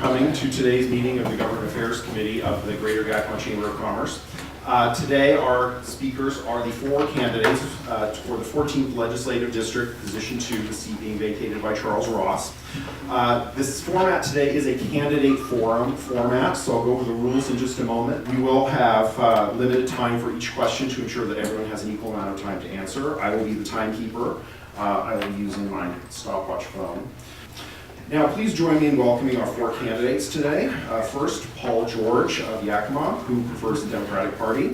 coming to today's meeting of the Government Affairs Committee of the Greater Yakima Chamber of Commerce. Today our speakers are the four candidates for the 14th Legislative District, position 2, the seat being vacated by Charles Ross. This format today is a candidate forum format, so I'll go over the rules in just a moment. We will have limited time for each question to ensure that everyone has an equal amount of time to answer. I will be the timekeeper. I will be using my stopwatch phone. Now, please join me in welcoming our four candidates today. First, Paul George of Yakima, who prefers the Democratic Party.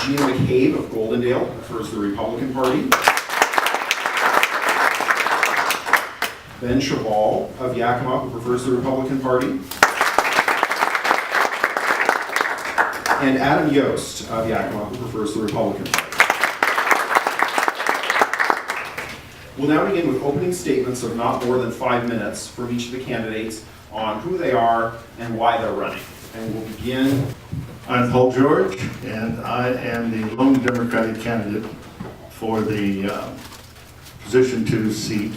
Gina Mccabe of Goldendale, prefers the Republican Party. Ben Shoval of Yakima, who prefers the Republican Party. And Adam Yoest of Yakima, who prefers the Republican Party. We'll now begin with opening statements of not more than 5 minutes from each of the candidates on who they are and why they're running. And we'll begin. I'm Paul George, and I am the lone Democratic candidate for the position 2 seat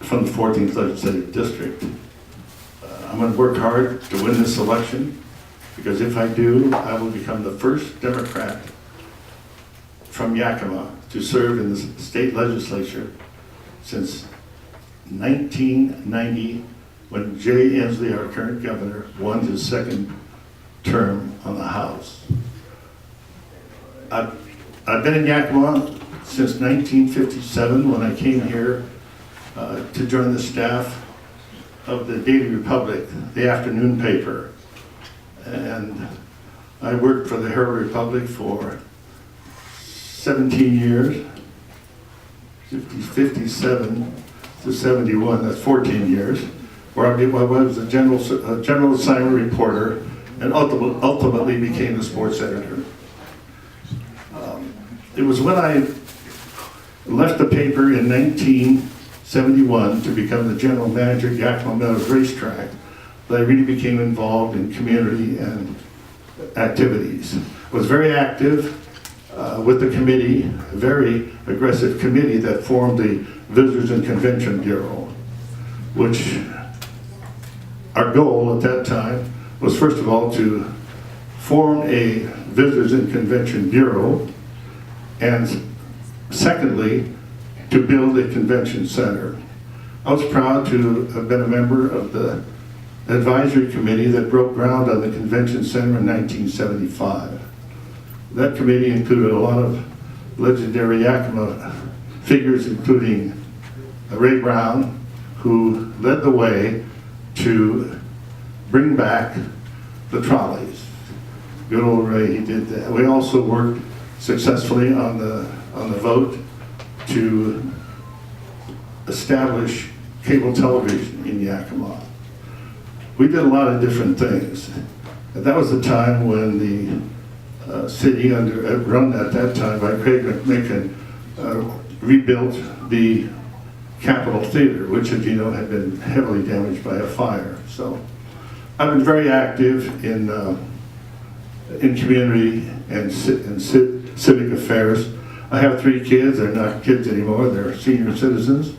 from the 14th Legislative District. I'm going to work hard to win this election, because if I do, I will become the first Democrat from Yakima to serve in the state legislature since 1990, when Jay Inslee, our current governor, won his second term on the House. I've been in Yakima since 1957, when I came here to join the staff of the Daily Republic, the afternoon paper. And I worked for the Herald Republic for 17 years, 57 to 71, that's 14 years, where I was a general assignment reporter and ultimately became the sports editor. It was when I left the paper in 1971 to become the general manager at Yakima Meadows Racetrack that I really became involved in community and activities. I was very active with the committee, a very aggressive committee that formed the Visitors and Convention Bureau, which our goal at that time was, first of all, to form a Visitors and Convention Bureau, and secondly, to build a convention center. I was proud to have been a member of the advisory committee that broke ground on the convention center in 1975. That committee included a lot of legendary Yakima figures, including Ray Brown, who led the way to bring back the trolleys. Good old Ray, he did that. We also worked successfully on the vote to establish cable television in Yakima. We did a lot of different things. And that was the time when the city, run at that time by Craig McMicken, rebuilt the Capitol Theater, which, as you know, had been heavily damaged by a fire. So I've been very active in community and civic affairs. I have 3 kids. They're not kids anymore. They're senior citizens.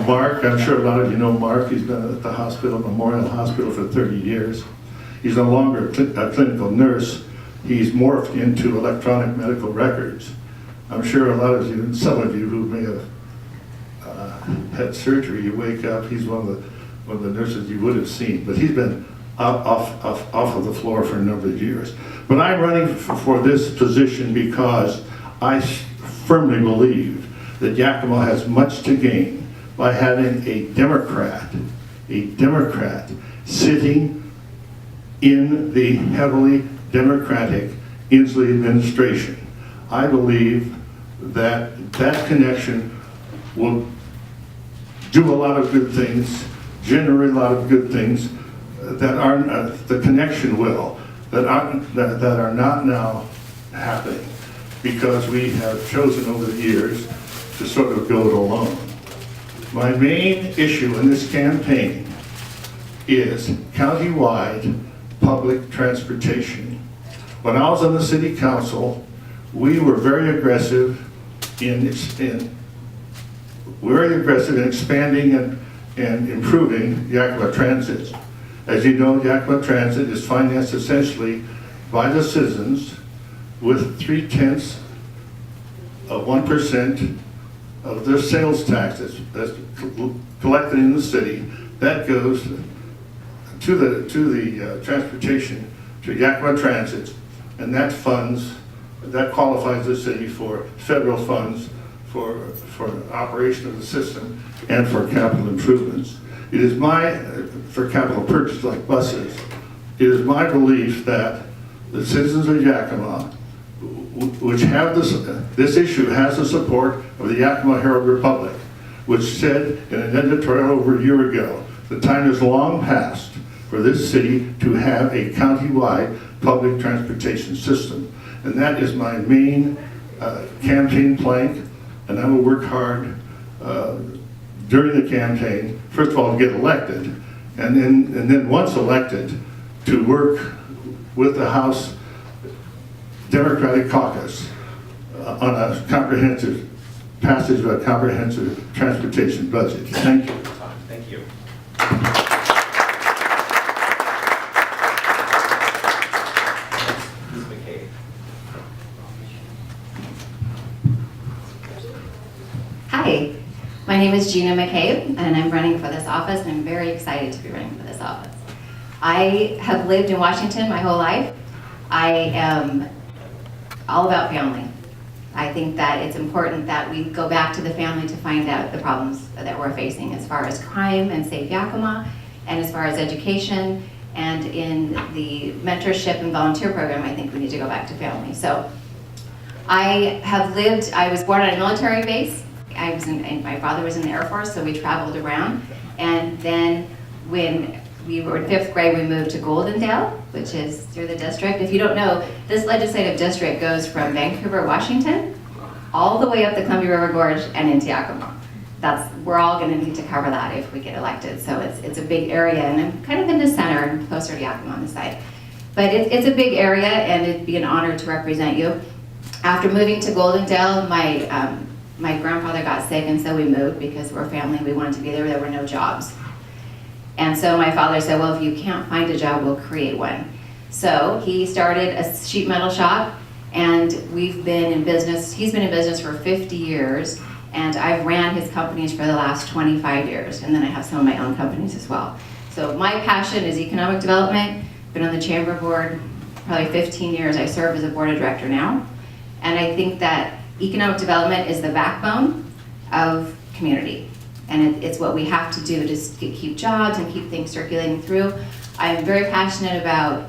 Mark, I'm sure a lot of you know Mark. He's been at the hospital, Memorial Hospital, for 30 years. He's no longer a clinical nurse. He's morphed into electronic medical records. I'm sure a lot of you, some of you who may have had surgery, you wake up, he's one of the nurses you would have seen. But he's been off of the floor for a number of years. But I'm running for this position because I firmly believe that Yakima has much to gain by having a Democrat sitting in the heavily Democratic Inslee administration. I believe that that connection will do a lot of good things, generate a lot of good things that are the connection will that are not now happening, because we have chosen over the years to sort of go it alone. My main issue in this campaign is countywide public transportation. When I was on the city council, we were very aggressive in expanding and improving Yakima Transit. As you know, Yakima Transit is financed essentially by the citizens with 0.3% of their sales taxes that's collected in the city. That goes to the transportation, to Yakima Transit, and that qualifies the city for federal funds for operation of the system and for capital improvements. It is for capital purchases like buses, it is my belief that the citizens of Yakima, which have this issue, has the support of the Yakima Herald Republic, which said in an editorial over a year ago, the time is long past for this city to have a county-wide public transportation system. And that is my main campaign plank, and I will work hard during the campaign, first of all, to get elected, and then once elected, to work with the House Democratic Caucus on a comprehensive passage of a comprehensive transportation budget. Thank you. Thank you. Ms. McCabe. Hi, my name is Gina Mccabe, and I'm running for this office, and I'm very excited to be running for this office. I have lived in Washington my whole life. I am all about family. I think that it's important that we go back to the family to find out the problems that we're facing as far as crime and Safe Yakima, and as far as education, and in the mentorship and volunteer program, I think we need to go back to family. So I was born on a military base. My father was in the Air Force, so we traveled around. And then when we were in 5th grade, we moved to Goldendale, which is through the district. If you don't know, this legislative district goes from Vancouver, Washington, all the way up the Columbia River Gorge and into Yakima. We're all going to need to cover that if we get elected. So it's a big area, and I'm kind of in the center and closer to Yakima on the side. But it's a big area, and it'd be an honor to represent you. After moving to Goldendale, my grandfather got sick, and so we moved because we're family. We wanted to be there. There were no jobs. And so my father said, well, if you can't find a job, we'll create one. So he started a sheet metal shop, and we've been in business. He's been in business for 50 years, and I've ran his companies for the last 25 years, and then I have some of my own companies as well. So my passion is economic development. Been on the chamber board probably 15 years. I serve as a board of director now. And I think that economic development is the backbone of community. And it's what we have to do to keep jobs and keep things circulating through. I'm very passionate about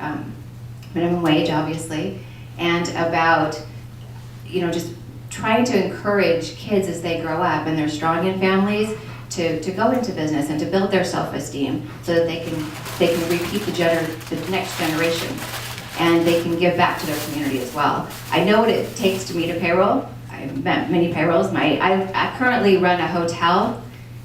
minimum wage, obviously, and about, just trying to encourage kids as they grow up and they're strong in families to go into business and to build their self-esteem so that they can repeat the next generation, and they can give back to their community as well. I know what it takes to meet a payroll. I've met many payrolls. I currently run a hotel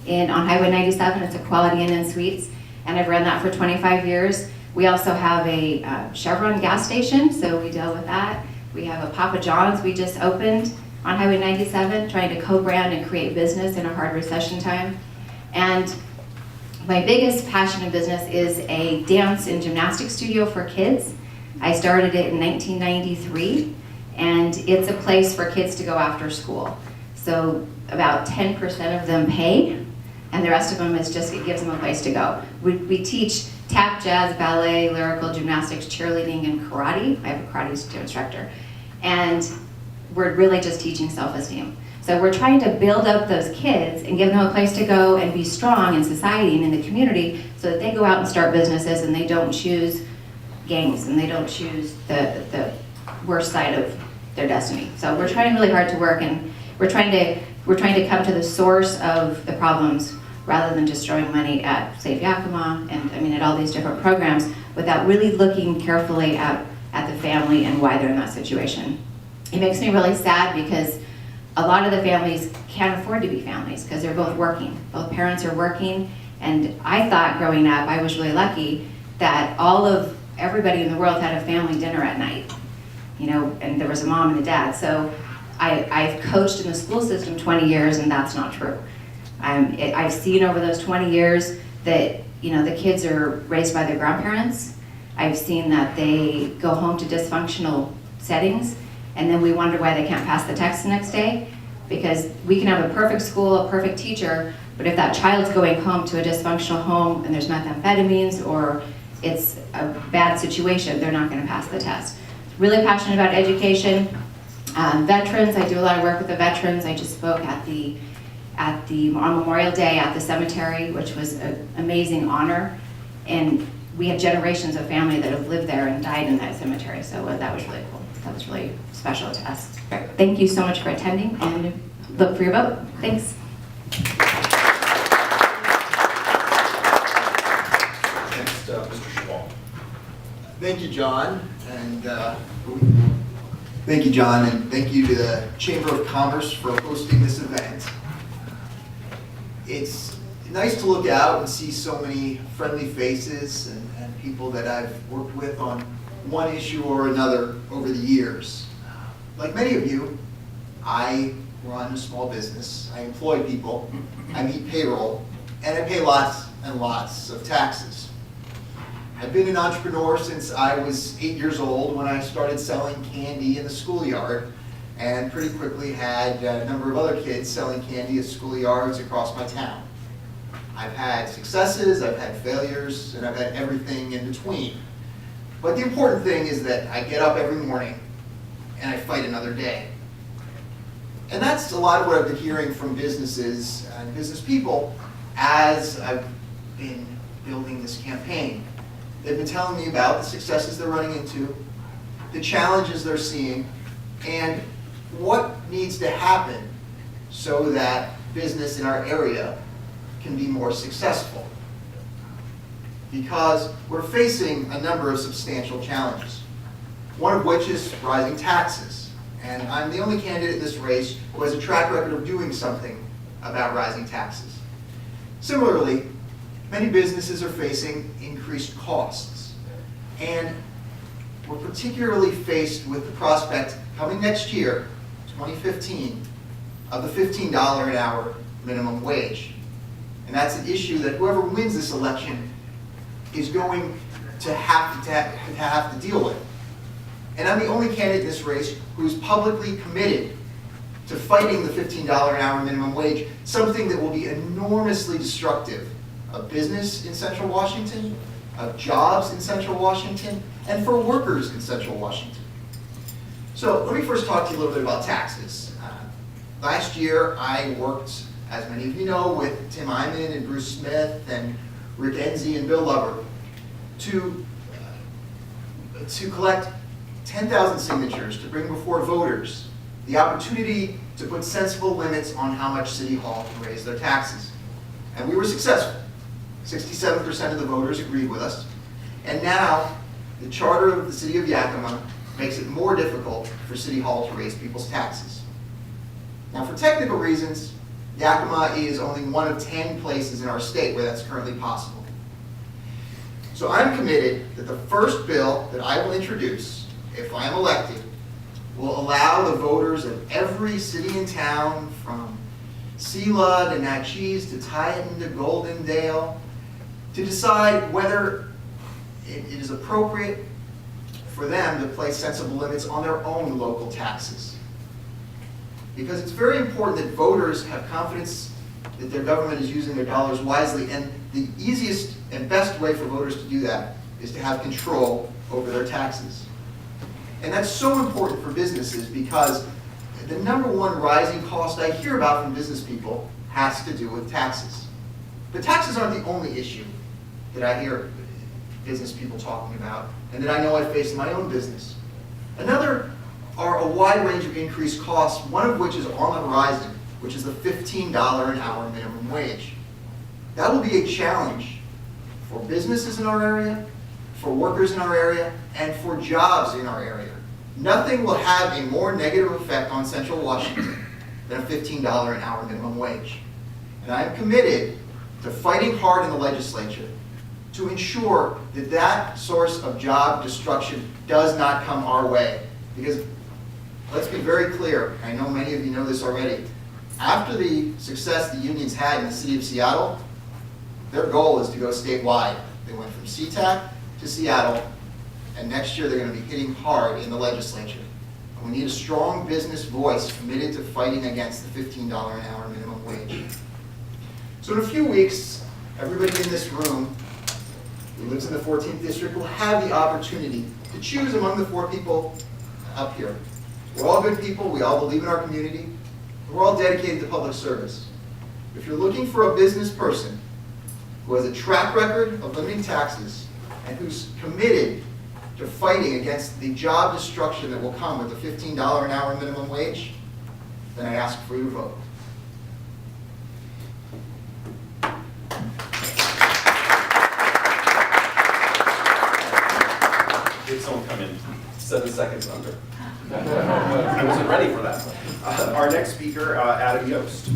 on Highway 97. It's a Quality Inn and Suites, and I've run that for 25 years. We also have a Chevron gas station, so we deal with that. We have a Papa John's we just opened on Highway 97, trying to co-brand and create business in a hard recession time. And my biggest passion in business is a dance and gymnastics studio for kids. I started it in 1993, and it's a place for kids to go after school. So about 10% of them pay, and the rest of them is just, it gives them a place to go. We teach tap, jazz, ballet, lyrical, gymnastics, cheerleading, and karate. I have a karate instructor. And we're really just teaching self-esteem. So we're trying to build up those kids and give them a place to go and be strong in society and in the community so that they go out and start businesses and they don't choose gangs and they don't choose the worst side of their destiny. So we're trying really hard to work, and we're trying to come to the source of the problems rather than just throwing money at Safe Yakima and at all these different programs without really looking carefully at the family and why they're in that situation. It makes me really sad because a lot of the families can't afford to be families because they're both working. Both parents are working, and I thought growing up, I was really lucky that everybody in the world had a family dinner at night. and there was a mom and a dad. So I've coached in the school system 20 years, and that's not true. I've seen over those 20 years that, the kids are raised by their grandparents. I've seen that they go home to dysfunctional settings, and then we wonder why they can't pass the test the next day, because we can have a perfect school, a perfect teacher, but if that child's going home to a dysfunctional home and there's methamphetamines or it's a bad situation, they're not going to pass the test. Really passionate about education. Veterans, I do a lot of work with the veterans. I just spoke on Memorial Day at the cemetery, which was an amazing honor. And we have generations of family that have lived there and died in that cemetery. So that was really cool. That was really special to us. Thank you so much for attending, and look for your vote. Thanks. Next, Mr. Shoval. Thank you, John, and thank you to the Chamber of Commerce for hosting this event. It's nice to look out and see so many friendly faces and people that I've worked with on one issue or another over the years. Like many of you, I run a small business, I employ people, I meet payroll, and I pay lots and lots of taxes. I've been an entrepreneur since I was 8 years old when I started selling candy in the schoolyard, and pretty quickly had a number of other kids selling candy at schoolyards across my town. I've had successes, I've had failures, and I've had everything in between. But the important thing is that I get up every morning and I fight another day. And that's a lot of what I've been hearing from businesses and business people as I've been building this campaign. They've been telling me about the successes they're running into, the challenges they're seeing, and what needs to happen so that business in our area can be more successful. Because we're facing a number of substantial challenges, one of which is rising taxes. And I'm the only candidate in this race who has a track record of doing something about rising taxes. Similarly, many businesses are facing increased costs. And we're particularly faced with the prospect coming next year, 2015, of the $15 an hour minimum wage. And that's an issue that whoever wins this election is going to have to deal with. And I'm the only candidate in this race who's publicly committed to fighting the $15 an hour minimum wage, something that will be enormously destructive of business in Central Washington, of jobs in Central Washington, and for workers in Central Washington. So let me first talk to you a little bit about taxes. Last year I worked, as many of you know, with Tim Eyman and Bruce Smith and Rick Enzi and Bill Lover to collect 10,000 signatures to bring before voters the opportunity to put sensible limits on how much City Hall can raise their taxes. And we were successful. 67% of the voters agreed with us. And now the charter of the City of Yakima makes it more difficult for City Hall to raise people's taxes. Now, for technical reasons, Yakima is only one of 10 places in our state where that's currently possible. So I'm committed that the first bill that I will introduce, if I am elected, will allow the voters of every city and town, from Sela to Natchez to Titan to Goldendale, to decide whether it is appropriate for them to place sensible limits on their own local taxes. Because it's very important that voters have confidence that their government is using their dollars wisely, and the easiest and best way for voters to do that is to have control over their taxes. And that's so important for businesses because the number one rising cost I hear about from business people has to do with taxes. But taxes aren't the only issue that I hear business people talking about and that I know I face in my own business. Another are a wide range of increased costs, one of which is on the horizon, which is the $15 an hour minimum wage. That will be a challenge for businesses in our area, for workers in our area, and for jobs in our area. Nothing will have a more negative effect on Central Washington than a $15 an hour minimum wage. And I am committed to fighting hard in the legislature to ensure that that source of job destruction does not come our way, Because let's be very clear, I know many of you know this already, after the success the unions had in the city of Seattle, their goal is to go statewide. They went from SeaTac to Seattle, and next year they're going to be hitting hard in the legislature. And we need a strong business voice committed to fighting against the $15 an hour minimum wage. So in a few weeks, everybody in this room who lives in the 14th district will have the opportunity to choose among the 4 people up here. We're all good people, we all believe in our community, we're all dedicated to public service. If you're looking for a business person who has a track record of limiting taxes and who's committed to fighting against the job destruction that will come with the $15 an hour minimum wage, then I ask for your vote. Did someone come in 7 seconds under? I wasn't ready for that. Our next speaker, Adam Yost.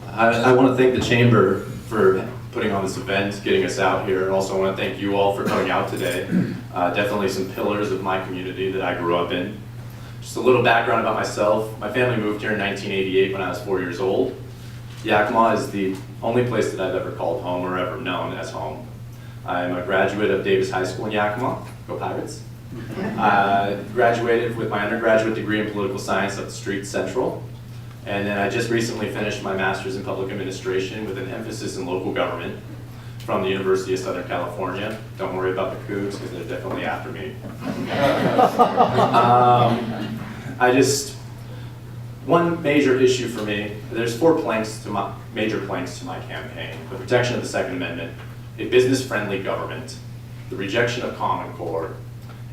I want to thank the Chamber for putting on this event, getting us out here, and also want to thank you all for coming out today. Definitely some pillars of my community that I grew up in. Just a little background about myself. My family moved here in 1988 when I was 4 years old. Yakima is the only place that I've ever called home or ever known as home. I'm a graduate of Davis High School in Yakima. Go Pirates. Graduated with my undergraduate degree in political science at Street Central. And then I just recently finished my master's in public administration with an emphasis in local government from the University of Southern California. Don't worry about the Cougs because they're definitely after me. One major issue for me, there's 4 major planks to my campaign: the protection of the Second Amendment, a business-friendly government, the rejection of Common Core,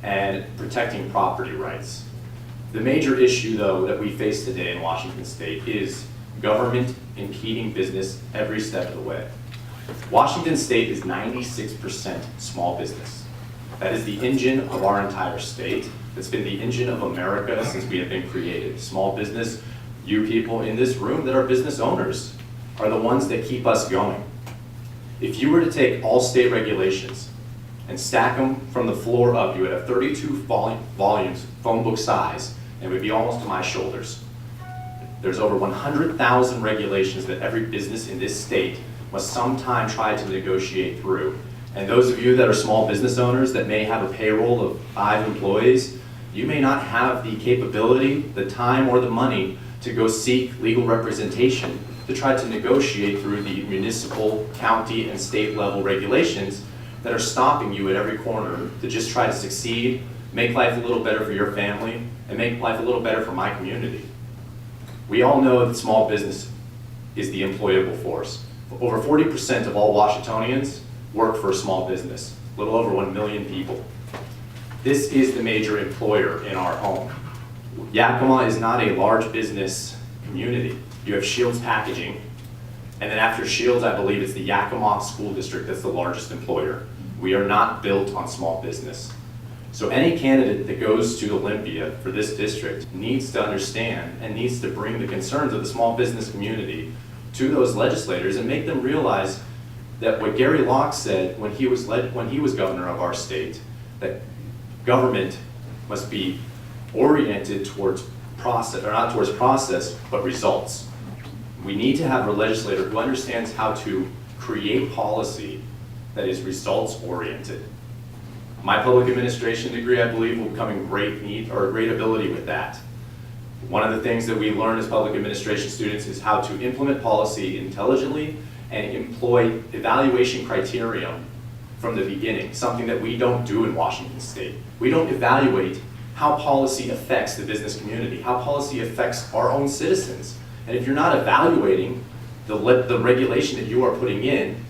and protecting property rights. The major issue, though, that we face today in Washington State is government impeding business every step of the way. Washington State is 96% small business. That is the engine of our entire state. It's been the engine of America since we have been created. Small business, you people in this room that are business owners, are the ones that keep us going. If you were to take all state regulations and stack them from the floor up, you would have 32 volumes, phone book size, and it would be almost to my shoulders. There's over 100,000 regulations that every business in this state must sometime try to negotiate through. And those of you that are small business owners that may have a payroll of 5 employees, you may not have the capability, the time, or the money to go seek legal representation to try to negotiate through the municipal, county, and state level regulations that are stopping you at every corner to just try to succeed, make life a little better for your family, and make life a little better for my community. We all know that small business is the employable force. Over 40% of all Washingtonians work for a small business, a little over 1 million people. This is the major employer in our home. Yakima is not a large business community. You have Shields Packaging, and then after Shields, I believe it's the Yakima School District that's the largest employer. We are not built on small business. So any candidate that goes to Olympia for this district needs to understand and needs to bring the concerns of the small business community to those legislators and make them realize that what Gary Locke said when he was governor of our state, that government must be oriented towards process, or not towards process, but results. We need to have a legislator who understands how to create policy that is results oriented. My public administration degree, I believe, will come in great need or great ability with that. One of the things that we learn as public administration students is how to implement policy intelligently and employ evaluation criterion from the beginning, something that we don't do in Washington State. We don't evaluate how policy affects the business community, how policy affects our own citizens. And if you're not evaluating the regulation that you are putting in,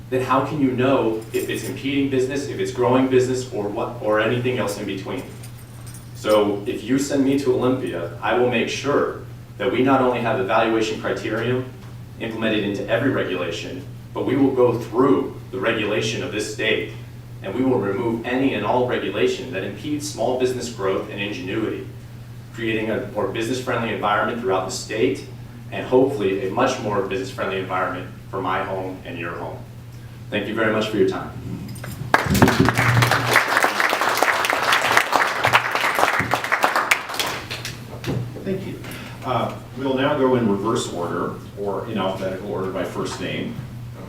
then how can you know if it's impeding business, if it's growing business, or anything else in between? So if you send me to Olympia, I will make sure that we not only have evaluation criterion implemented into every regulation, but we will go through the regulation of this state, and we will remove any and all regulation that impedes small business growth and ingenuity, creating a more business-friendly environment throughout the state, and hopefully a much more business-friendly environment for my home and your home. Thank you very much for your time. Thank you. We'll now go in reverse order, or in alphabetical order by first name.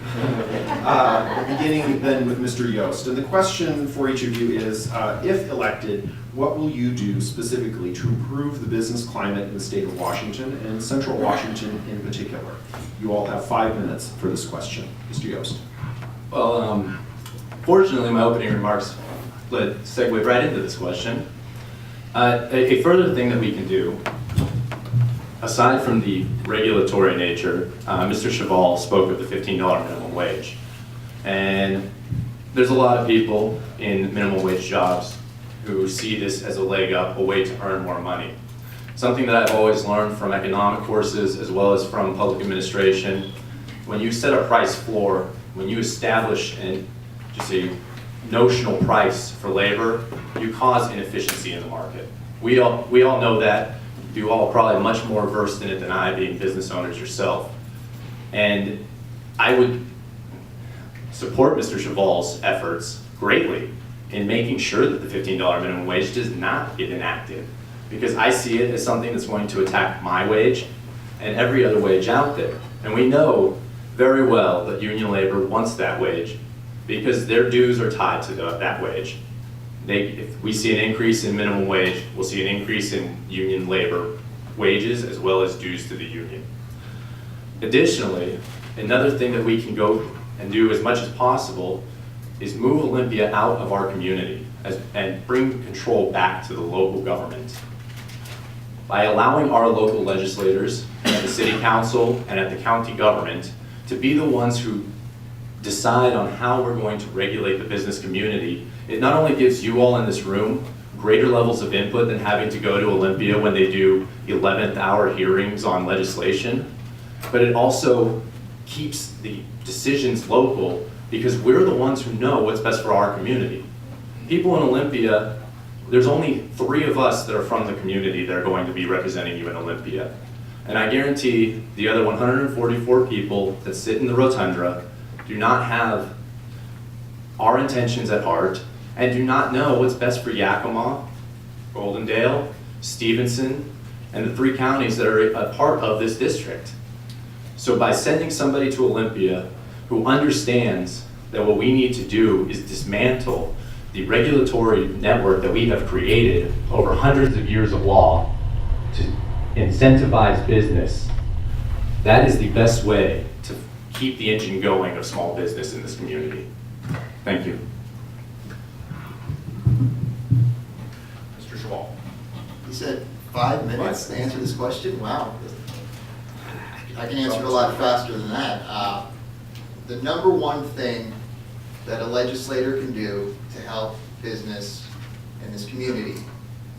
Beginning then with Mr. Yost. And the question for each of you is, if elected, what will you do specifically to improve the business climate in the state of Washington, and Central Washington in particular? You all have 5 minutes for this question. Mr. Yost. Well, fortunately, my opening remarks segued right into this question. A further thing that we can do, aside from the regulatory nature, Mr. Shoval spoke of the $15 minimum wage. And there's a lot of people in minimum wage jobs who see this as a leg up, a way to earn more money. Something that I've always learned from economic courses as well as from public administration, when you set a price floor, when you establish just a notional price for labor, you cause inefficiency in the market. We all know that. You all are probably much more versed in it than I, being business owners yourself. And I would support Mr. Shoval's efforts greatly in making sure that the $15 minimum wage does not get enacted, because I see it as something that's going to attack my wage and every other wage out there. And we know very well that union labor wants that wage because their dues are tied to that wage. If we see an increase in minimum wage, we'll see an increase in union labor wages as well as dues to the union. Additionally, another thing that we can go and do as much as possible is move Olympia out of our community and bring control back to the local government. By allowing our local legislators at the city council and at the county government to be the ones who decide on how we're going to regulate the business community, it not only gives you all in this room greater levels of input than having to go to Olympia when they do 11th hour hearings on legislation, but it also keeps the decisions local because we're the ones who know what's best for our community. People in Olympia, there's only 3 of us that are from the community that are going to be representing you in Olympia. And I guarantee the other 144 people that sit in the rotunda do not have our intentions at heart and do not know what's best for Yakima, Goldendale, Stevenson, and the 3 counties that are a part of this district. So by sending somebody to Olympia who understands that what we need to do is dismantle the regulatory network that we have created over hundreds of years of law to incentivize business, that is the best way to keep the engine going of small business in this community. Thank you. Mr. Shoval. You said 5 minutes to answer this question? Wow. I can answer it a lot faster than that. The number one thing that a legislator can do to help business in this community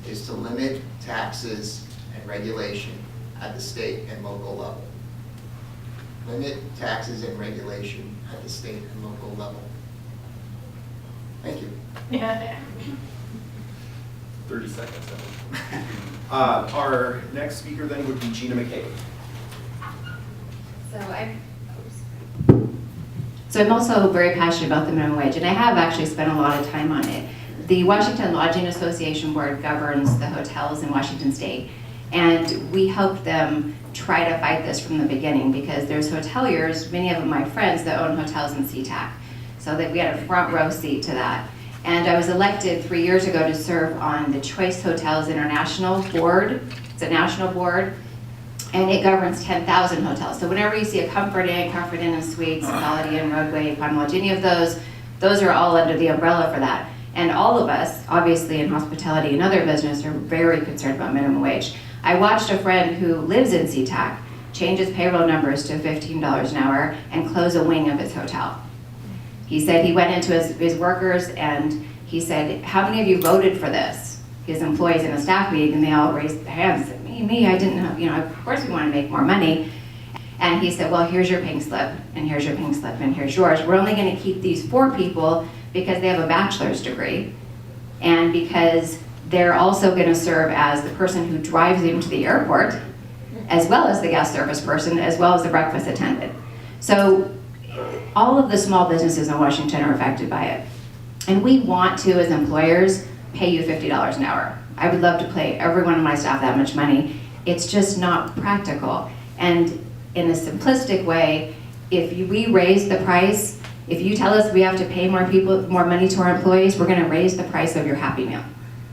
is to limit taxes and regulation at the state and local level. Limit taxes and regulation at the state and local level. Thank you. 30 seconds. Our next speaker then would be Gina Mccabe. So I'm also very passionate about the minimum wage, and I have actually spent a lot of time on it. The Washington Lodging Association Board governs the hotels in Washington State, and we helped them try to fight this from the beginning because there's hoteliers, many of them my friends, that own hotels in SeaTac. So that we had a front row seat to that. And I was elected 3 years ago to serve on the Choice Hotels International Board. It's a national board, and it governs 10,000 hotels. So whenever you see a Comfort Inn and Suites, Holiday Inn, Roadway, Palm Lodge, any of those are all under the umbrella for that. And all of us, obviously in hospitality and other business, are very concerned about minimum wage. I watched a friend who lives in SeaTac change his payroll numbers to $15 an hour and close a wing of his hotel. He said he went into his workers and he said, how many of you voted for this? His employees in a staff meeting, and they all raised their hands. Said, me, I didn't know, of course we want to make more money. And he said, well, here's your pink slip, and here's your pink slip, and here's yours. We're only going to keep these 4 people because they have a bachelor's degree, and because they're also going to serve as the person who drives them to the airport, as well as the guest service person, as well as the breakfast attendant. So all of the small businesses in Washington are affected by it. And we want to, as employers, pay you $50 an hour. I would love to pay every one of my staff that much money. It's just not practical. And in a simplistic way, if we raise the price, if you tell us we have to pay more money to our employees, we're gonna raise the price of your Happy Meal.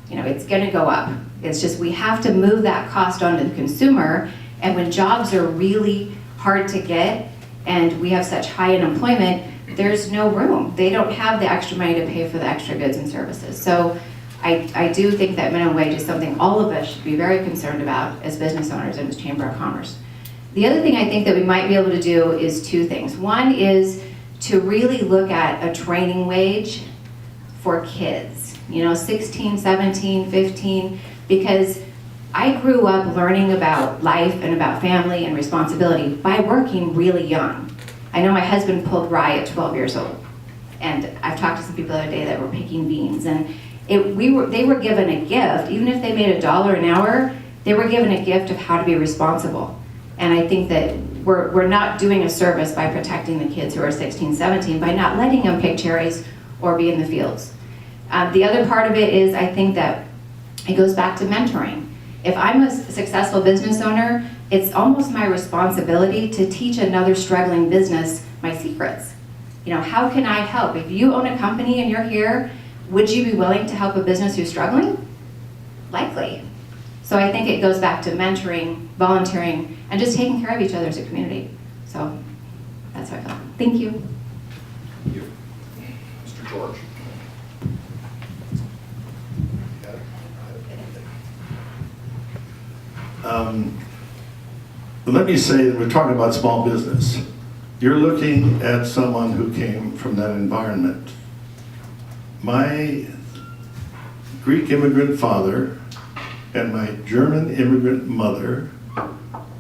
You know, it's gonna go up. It's just, we have to move that cost onto the consumer, and when jobs are really hard to get, and we have such high unemployment, there's no room. They don't have the extra money to pay for the extra goods and services. So I do think that minimum wage is something all of us should be very concerned about as business owners and as Chamber of Commerce. The other thing I think that we might be able to do is two things. One is to really look at a training wage for kids, you know, 16, 17, 15, because I grew up learning about life and about family and responsibility by working really young. I know my husband pulled rye at 12 years old, and I've talked to some people the other day that were picking beans, and they were given a gift. Even if they made $1 an hour, they were given a gift of how to be responsible. And I think that we're not doing a service by protecting the kids who are 16, 17 by not letting them pick cherries or be in the fields. The other part of it is, I think that it goes back to mentoring. If I'm a successful business owner, it's almost my responsibility to teach another struggling business my secrets. You know, how can I help? If you own a company and you're here, would you be willing to help a business who's struggling? Likely. So I think it goes back to mentoring, volunteering, and just taking care of each other as a community. So that's how I feel. Thank you. Thank you. Mr. George. Let me say that we're talking about small business. You're looking at someone who came from that environment. My Greek immigrant father and my German immigrant mother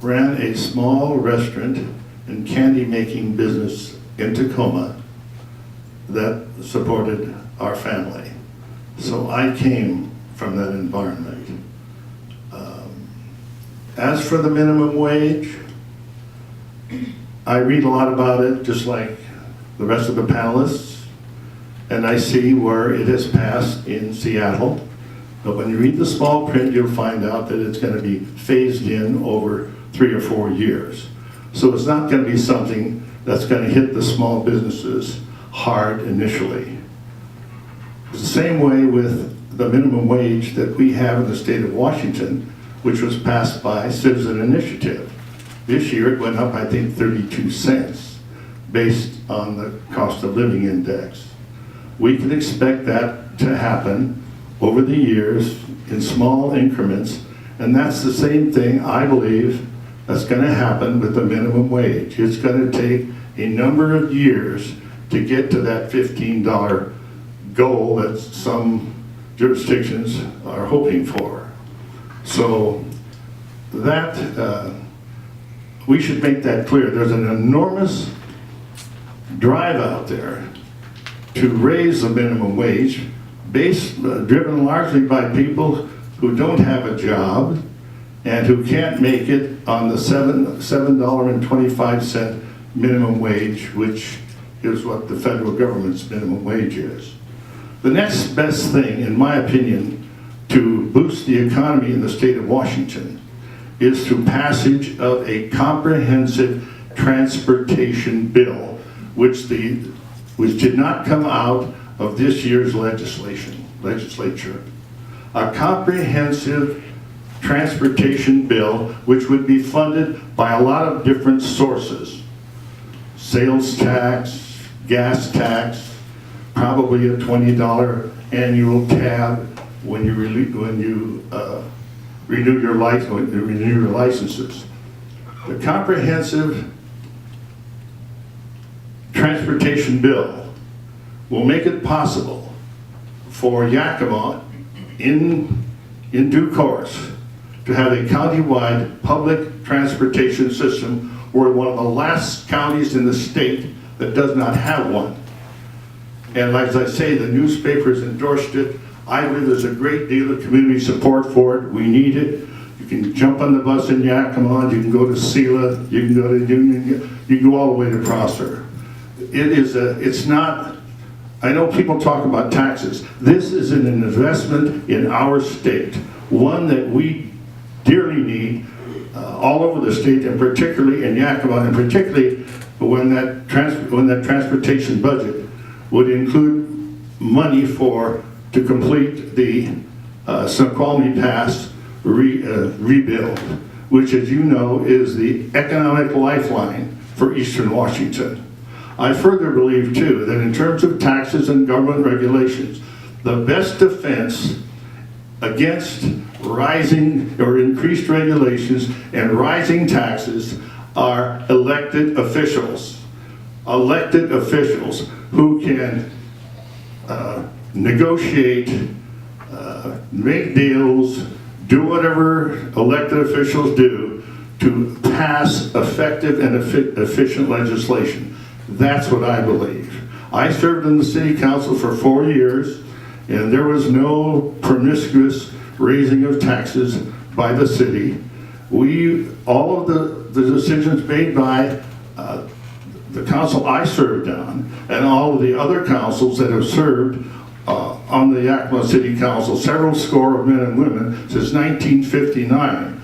ran a small restaurant and candy making business in Tacoma that supported our family. So I came from that environment. As for the minimum wage, I read a lot about it, just like the rest of the panelists, and I see where it has passed in Seattle. But when you read the small print, you'll find out that it's going to be phased in over 3 or 4 years. So it's not going to be something that's going to hit the small businesses hard initially. It's the same way with the minimum wage that we have in the state of Washington, which was passed by citizen initiative. This year it went up, I think, 32 cents based on the cost of living index. We can expect that to happen over the years in small increments, and that's the same thing I believe that's going to happen with the minimum wage. It's going to take a number of years to get to that $15 goal that some jurisdictions are hoping for. So that, we should make that clear. There's an enormous drive out there to raise the minimum wage, driven largely by people who don't have a job and who can't make it on the $7.25 minimum wage, which is what the federal government's minimum wage is. The next best thing, in my opinion, to boost the economy in the state of Washington is through passage of a comprehensive transportation bill, which did not come out of this year's legislature. A comprehensive transportation bill which would be funded by a lot of different sources. Sales tax, gas tax, probably a $20 annual tab when you renew your licenses. The comprehensive transportation bill will make it possible for Yakima in due course to have a countywide public transportation system. We're one of the last counties in the state that does not have one. And as I say, the newspapers endorsed it. I believe there's a great deal of community support for it. We need it. You can jump on the bus in Yakima, you can go to Sela, you can go to Union, you can go all the way to Prosser. It's not, I know people talk about taxes. This is an investment in our state, one that we dearly need all over the state, and particularly in Yakima, and particularly when that transportation budget would include money to complete the Snoqualmie Pass rebuild, which, as you know, is the economic lifeline for Eastern Washington. I further believe, too, that in terms of taxes and government regulations, the best defense against rising or increased regulations and rising taxes are elected officials. Elected officials who can negotiate, make deals, do whatever elected officials do to pass effective and efficient legislation. That's what I believe. I served in the city council for 4 years, and there was no promiscuous raising of taxes by the city. All of the decisions made by the council I served on, and all of the other councils that have served on the Yakima City Council, several score of men and women, since 1959,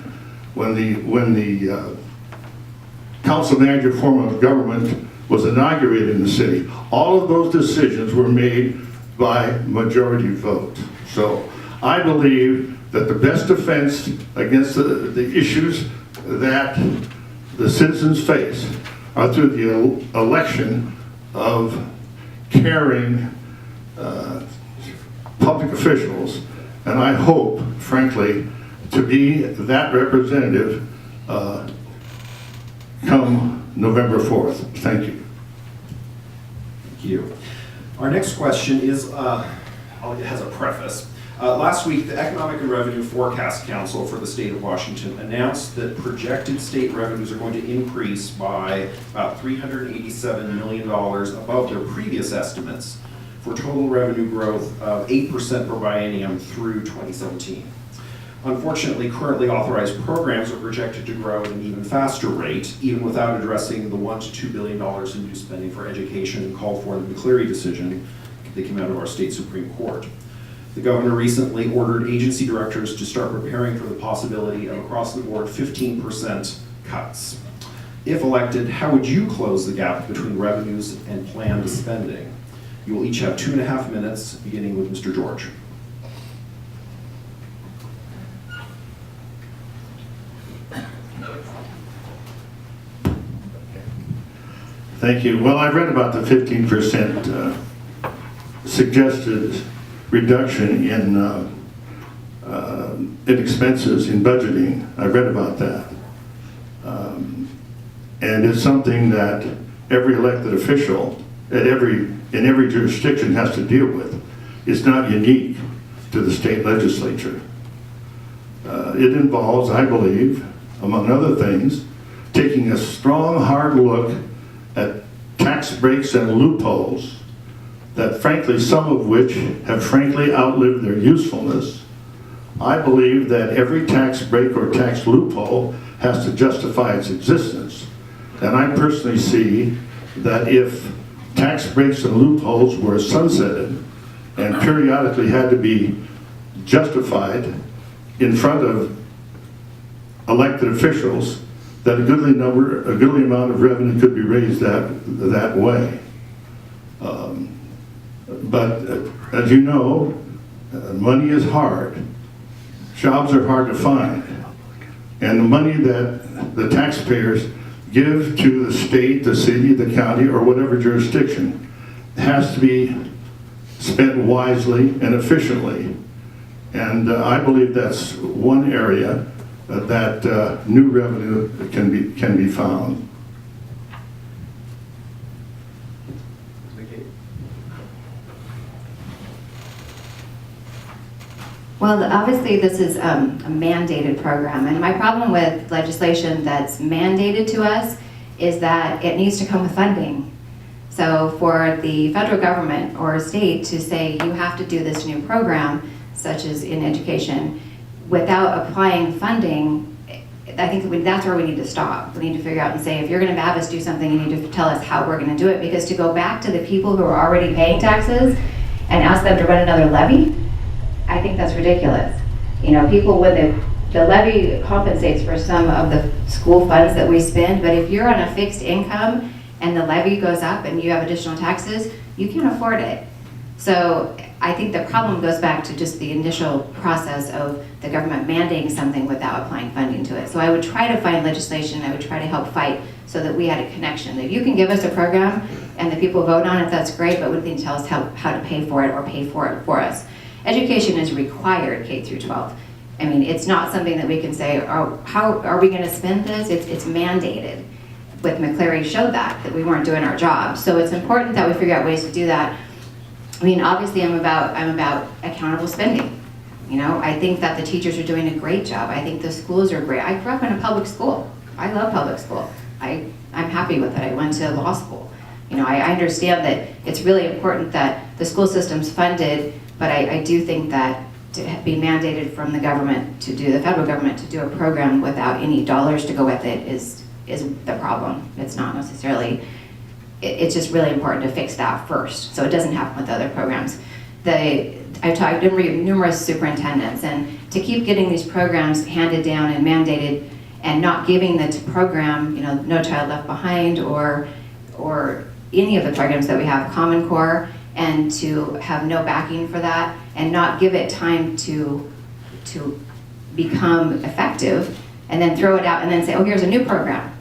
when the council manager form of government was inaugurated in the city. All of those decisions were made by majority vote. So I believe that the best defense against the issues that the citizens face are through the election of caring public officials, and I hope, frankly, to be that representative come November 4th. Thank you. Thank you. Our next question is, it has a preface. Last week, the Economic and Revenue Forecast Council for the state of Washington announced that projected state revenues are going to increase by about $387 million above their previous estimates, for total revenue growth of 8% per biennium through 2017. Unfortunately, currently authorized programs are projected to grow at an even faster rate, even without addressing the $1 to $2 billion in new spending for education called for in the McCleary decision that came out of our state Supreme Court. The governor recently ordered agency directors to start preparing for the possibility of across-the-board 15% cuts. If elected, how would you close the gap between revenues and planned spending? You will each have 2.5 minutes, beginning with Mr. George. Thank you. Well, I read about the 15% suggested reduction in expenses in budgeting. I read about that. And it's something that every elected official in every jurisdiction has to deal with. It's not unique to the state legislature. It involves, I believe, among other things, taking a strong, hard look at tax breaks and loopholes that, frankly, some of which have frankly outlived their usefulness. I believe that every tax break or tax loophole has to justify its existence. And I personally see that if tax breaks and loopholes were sunsetted and periodically had to be justified in front of elected officials, that a goodly amount of revenue could be raised that way. But as you know, money is hard. Jobs are hard to find. And the money that the taxpayers give to the state, the city, the county, or whatever jurisdiction has to be spent wisely and efficiently. And I believe that's one area that new revenue can be found. Well, obviously this is a mandated program, and my problem with legislation that's mandated to us is that it needs to come with funding. So for the federal government or state to say you have to do this new program, such as in education, without applying funding, I think that's where we need to stop. We need to figure out and say, if you're going to have us do something, you need to tell us how we're going to do it, because to go back to the people who are already paying taxes and ask them to run another levy, I think that's ridiculous. You know, people, when the the levy compensates for some of the school funds that we spend, but if you're on a fixed income and the levy goes up and you have additional taxes, you can't afford it. So I think the problem goes back to just the initial process of the government mandating something without applying funding to it. So I would try to find legislation, I would try to help fight so that we had a connection. If you can give us a program and the people vote on it, that's great, but we need to tell us how to pay for it or pay for it for us. Education is required K through 12. I mean, it's not something that we can say, oh, how are we gonna spend this? It's mandated. With McCleary showed that we weren't doing our job. So it's important that we figure out ways to do that. I mean, obviously I'm about accountable spending. You know, I think that the teachers are doing a great job. I think the schools are great. I grew up in a public school. I love public school. I'm happy with it. I went to law school. You know, I understand that it's really important that the school system's funded, but I do think that to be mandated from the government to do, the federal government to do a program without any dollars to go with it is the problem. It's not necessarily, it's just really important to fix that first, so it doesn't happen with other programs. I've talked to numerous superintendents, and to keep getting these programs handed down and mandated and not giving the program, you know, No Child Left Behind or any of the programs that we have, Common Core, and to have no backing for that and not give it time to become effective and then throw it out and then say, oh, here's a new program.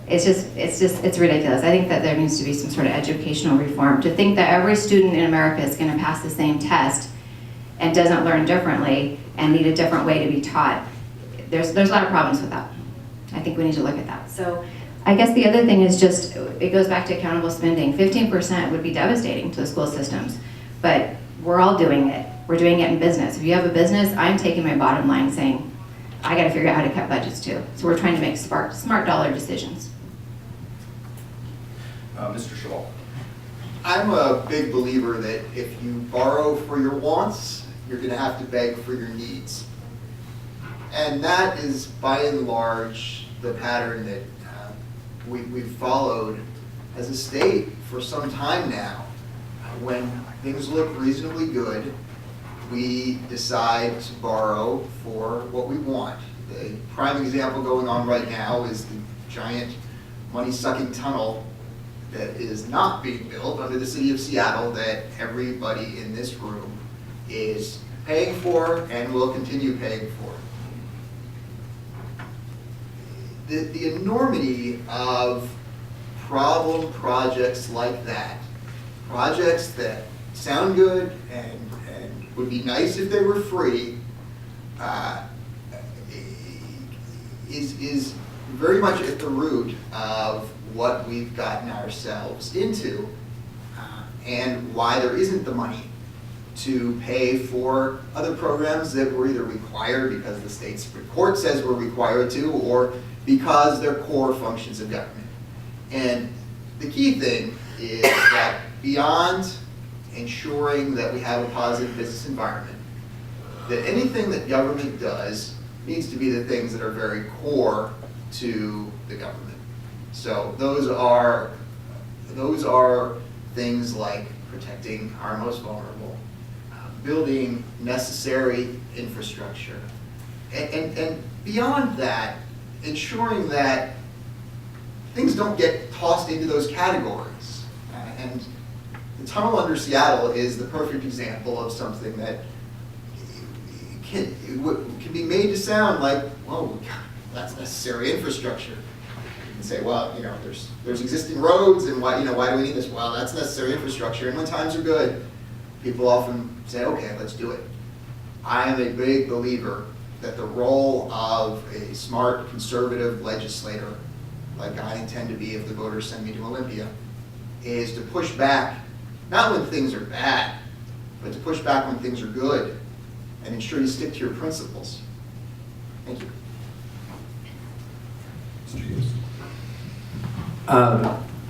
It's ridiculous. I think that there needs to be some sort of educational reform. To think that every student in America is going to pass the same test and doesn't learn differently and need a different way to be taught, there's a lot of problems with that. I think we need to look at that. So I guess the other thing is just, it goes back to accountable spending. 15% would be devastating to the school systems, but we're all doing it. We're doing it in business. If you have a business, I'm taking my bottom line saying, I gotta figure out how to cut budgets too. So we're trying to make smart dollar decisions. Mr. Shoval. I'm a big believer that if you borrow for your wants, you're going to have to beg for your needs. And that is by and large the pattern that we've followed as a state for some time now. When things look reasonably good, we decide to borrow for what we want. The prime example going on right now is the giant money-sucking tunnel that is not being built under the city of Seattle that everybody in this room is paying for and will continue paying for. The enormity of problem projects like that, projects that sound good and would be nice if they were free, is very much at the root of what we've gotten ourselves into and why there isn't the money to pay for other programs that we're either required because the state Supreme Court says we're required to, or because they're core functions of government. And the key thing is that beyond ensuring that we have a positive business environment, that anything that government does needs to be the things that are very core to the government. So those are things like protecting our most vulnerable, building necessary infrastructure, and beyond that, ensuring that things don't get tossed into those categories. And the tunnel under Seattle is the perfect example of something that can be made to sound like, whoa, that's necessary infrastructure. You can say, well, you know, there's existing roads, and why do we need this? Well, that's necessary infrastructure. And when times are good, people often say, okay, let's do it. I am a big believer that the role of a smart conservative legislator, like I intend to be if the voters send me to Olympia, is to push back, not when things are bad, but to push back when things are good, and ensure you stick to your principles. Thank you.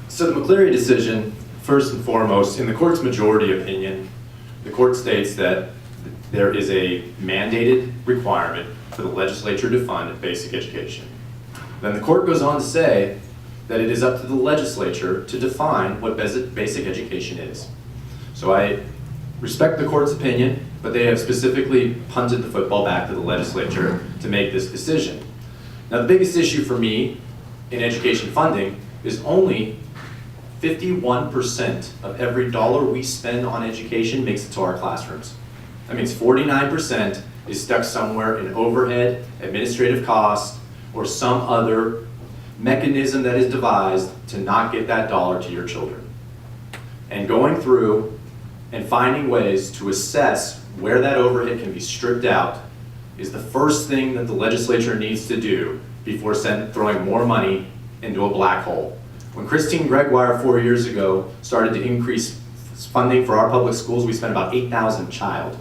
So the McCleary decision, first and foremost, in the court's majority opinion, the court states that there is a mandated requirement for the legislature to fund basic education. Then the court goes on to say that it is up to the legislature to define what basic education is. So I respect the court's opinion, but they have specifically punted the football back to the legislature to make this decision. Now, the biggest issue for me in education funding is only 51% of every dollar we spend on education makes it to our classrooms. That means 49% is stuck somewhere in overhead, administrative costs, or some other mechanism that is devised to not get that dollar to your children. And going through and finding ways to assess where that overhead can be stripped out is the first thing that the legislature needs to do before throwing more money into a black hole. When Christine Gregoire 4 years ago started to increase funding for our public schools, we spent about $8,000 a child.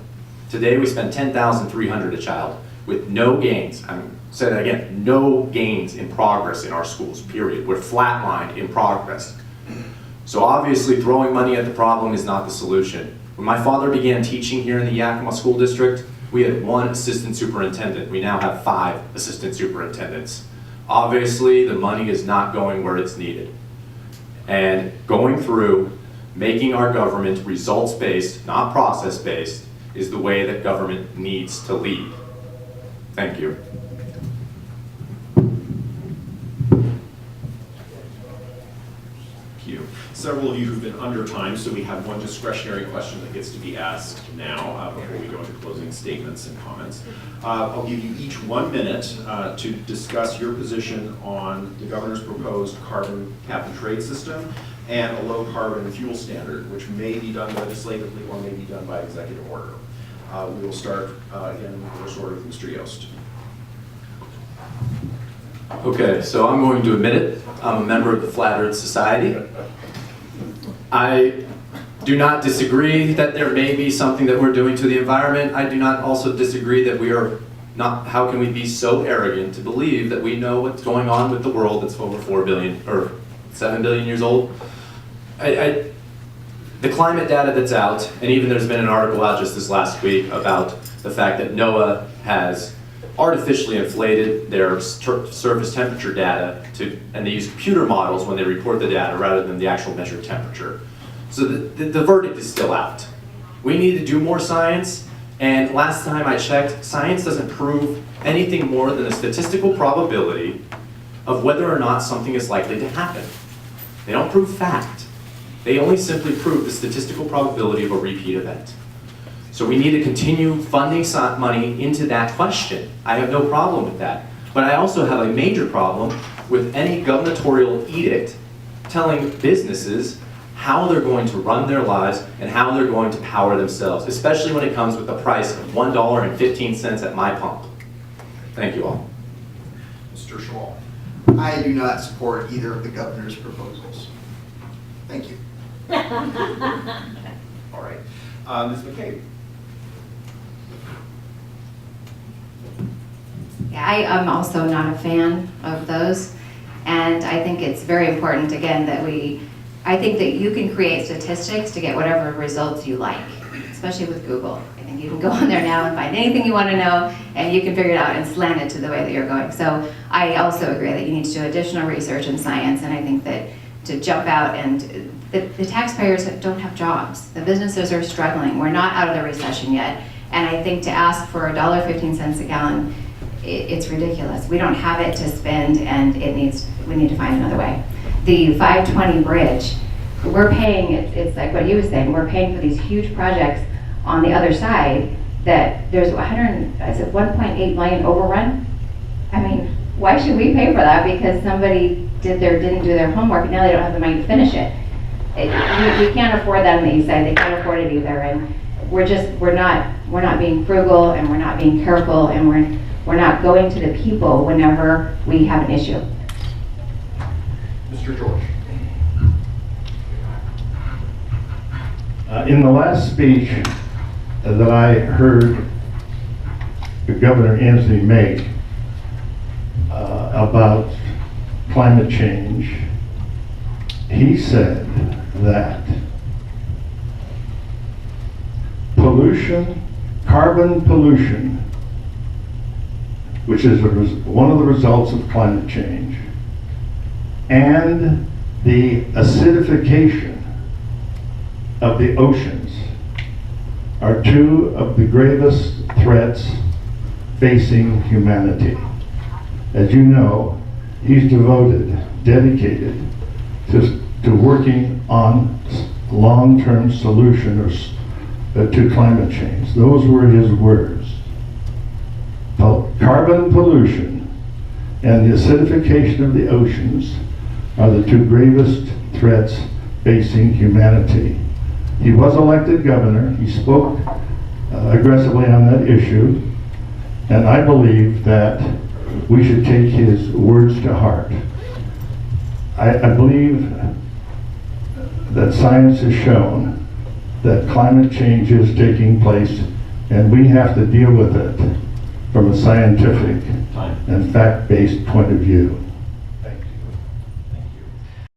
Today we spend $10,300 a child with no gains. I'm say that again, no gains in progress in our schools, period. We're flatlined in progress. So obviously throwing money at the problem is not the solution. When my father began teaching here in the Yakima School District, we had 1 assistant superintendent. We now have 5 assistant superintendents. Obviously, the money is not going where it's needed. And going through, making our government results-based, not process-based, is the way that government needs to lead. Thank you. Several of you who've been under time, so we have one discretionary question that gets to be asked now before we go into closing statements and comments. I'll give you each 1 minute to discuss your position on the governor's proposed carbon cap and trade system and a low carbon fuel standard, which may be done legislatively or may be done by executive order. We will start in reverse order with Mr. Yost. Okay, so I'm going to admit it. I'm a member of the Flat Earth Society. I do not disagree that there may be something that we're doing to the environment. I do not also disagree that we are not, how can we be so arrogant to believe that we know what's going on with the world that's over 4 billion or 7 billion years old? The climate data that's out, and even there's been an article out just this last week about the fact that NOAA has artificially inflated their surface temperature data and they use computer models when they report the data rather than the actual measured temperature. So the verdict is still out. We need to do more science, and last time I checked, science doesn't prove anything more than a statistical probability of whether or not something is likely to happen. They don't prove fact. They only simply prove the statistical probability of a repeat event. So we need to continue funding money into that question. I have no problem with that. But I also have a major problem with any gubernatorial edict telling businesses how they're going to run their lives and how they're going to power themselves, especially when it comes with the price of $1.15 at my pump. Thank you all. Mr. Shoval. I do not support either of the governor's proposals. Thank you. All right. Ms. McCabe. Yeah, I am also not a fan of those, and I think it's very important, again, that I think that you can create statistics to get whatever results you like, especially with Google. I think you can go on there now and find anything you want to know, and you can figure it out and slant it to the way that you're going. So I also agree that you need to do additional research in science, and I think that to jump out and the taxpayers don't have jobs. The businesses are struggling. We're not out of the recession yet, and I think to ask for $1.15 a gallon, it's ridiculous. We don't have it to spend, and we need to find another way. The 520 bridge, we're paying, it's like what he was saying, we're paying for these huge projects on the other side that there's 1.8 million overrun. I mean, why should we pay for that? Because somebody didn't do their homework and now they don't have the money to finish it. We can't afford that on the east side. They can't afford it either, and we're not being frugal, and we're not being careful, and we're not going to the people whenever we have an issue. Mr. George. In the last speech that I heard Governor Anthony make about climate change, he said that pollution, carbon pollution, which is one of the results of climate change, and the acidification of the oceans are two of the gravest threats facing humanity. As you know, he's dedicated to working on long-term solutions to climate change. Those were his words. Carbon pollution and the acidification of the oceans are the two gravest threats facing humanity. He was elected governor. He spoke aggressively on that issue, and I believe that we should take his words to heart. I believe that science has shown that climate change is taking place, and we have to deal with it from a scientific and fact-based point of view.